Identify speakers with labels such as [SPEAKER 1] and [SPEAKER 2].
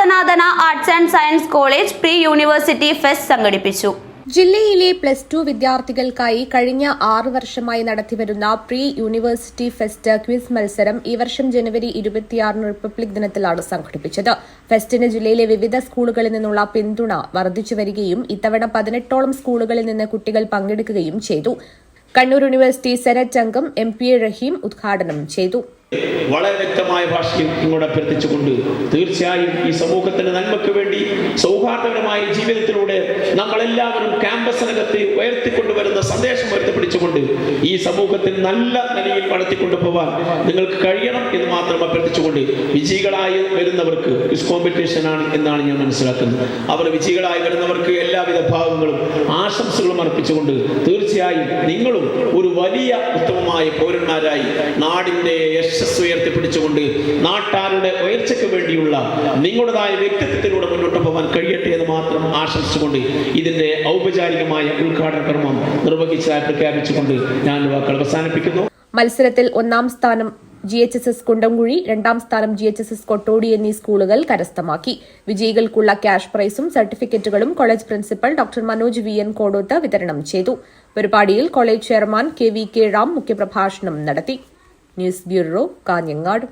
[SPEAKER 1] സനാതന arts and science college pre university fest സംഘടിപ്പിച്ചു.
[SPEAKER 2] ജില്ലയിലെ +2 വിദ്യാർത്ഥികൾക്കായി കഴിഞ്ഞ 6 വർഷമായി നടത്തിവരുന്ന പ്രീ യൂണിവേഴ്സിറ്റി ഫെസ്റ്റ് ക്വിസ് മത്സരം ഈ വർഷം ജനുവരി 26 റിപ്പബ്ലിക് ദിനത്തിലാണ് സംഘടിപ്പിച്ചത്. ഫെസ്റ്റിന് ജില്ലയിലെ വിവിധ സ്കൂളുകളിൽ നിന്നുള്ള പിന്തുണ വർദ്ധിച്ചുവരികയും ഇത്തവണ 18ഓളം സ്കൂളുകളിൽ നിന്ന് കുട്ടികൾ പങ്കെടുക്കുകയും ചെയ്തു. കണ്ണൂർ യൂണിവേഴ്സിറ്റി സെനറ്റ് അംഗം MP റഹീം ഉദ്ഘാടനം ചെയ്തു.
[SPEAKER 3] വളരെ വ്യക്തമായ ഭാഷയിൽ ഇങ്ങോട്ട് അഭ്യർത്ഥിച്ചുകൊണ്ട് തീർച്ചയായും ഈ സമൂഹത്തിന്റെ നന്മയ്ക്ക് വേണ്ടി സൗഹാർദ്ദപരമായ ജീവിതത്തിലൂടെ നമ്മളെല്ലാവരും ക്യാമ്പസിനകത്ത് ഉയർത്തിക്കൊണ്ടുവരുന്ന സന്ദേശം ഉയർത്തിപ്പിടിച്ചുകൊണ്ട് ഈ സമൂഹത്തിൽ നല്ല നിലയിൽ വളർത്തിക്കൊണ്ടുപോകാൻ നിങ്ങൾക്ക് കഴിയണം എന്ന് മാത്രം അഭ്യർത്ഥിച്ചുകൊണ്ട് വിജയികളായി വരുന്നവർക്ക് ക്വിസ് കോമ്പറ്റീഷൻ ആണ് എന്നാണ് ഞാൻ മനസ്സിലാക്കുന്നത്. അവർ വിജയികളായി വരുന്നവർക്ക് എല്ലാവിധ ഭാഗങ്ങളും ആശംസകളും അർപ്പിച്ചുകൊണ്ട് തീർച്ചയായും നിങ്ങളും ഒരു വലിയ ഉത്തമമായ പൗരന്മാരായി നാടിന്റെ ഉയർത്തിപ്പിടിച്ചുകൊണ്ട് നാട്ടാരുടെ ഉയർച്ചയ്ക്ക് വേണ്ടിയുള്ള നിങ്ങളുടേതായ വ്യക്തിത്വത്തിലൂടെ മുന്നോട്ട് പോകാൻ കഴിയട്ടെ എന്ന് മാത്രം ആശംസിച്ചുകൊണ്ട് ഇതിന്റെ ഔപചാരികമായ ഉദ്ഘാടന കർമ്മം നിർവഹിച്ചതായി പ്രഖ്യാപിച്ചുകൊണ്ട് ഞാൻ വാക്കുകൾ അവസാനിപ്പിക്കുന്നു.
[SPEAKER 2] മത്സരത്തിൽ 1ാം സ്ഥാനം GHSS കുണ്ടംകുഴി, 2ാം സ്ഥാനം GHSS കൊട്ടോടി എന്നീ സ്കൂളുകൾ കരസ്ഥമാക്കി. വിജയികൾക്കുള്ള ക്യാഷ് പ്രൈസും സർട്ടിഫിക്കറ്റുകളും college principal doctor Manoj VN Kodoth വിതരണം ചെയ്തു. പരിപാടിയിൽ കോളേജ് ചെയർമാൻ KVK റാം മുഖ്യപ്രഭാഷണം നടത്തി. News bureau, Kanhangad.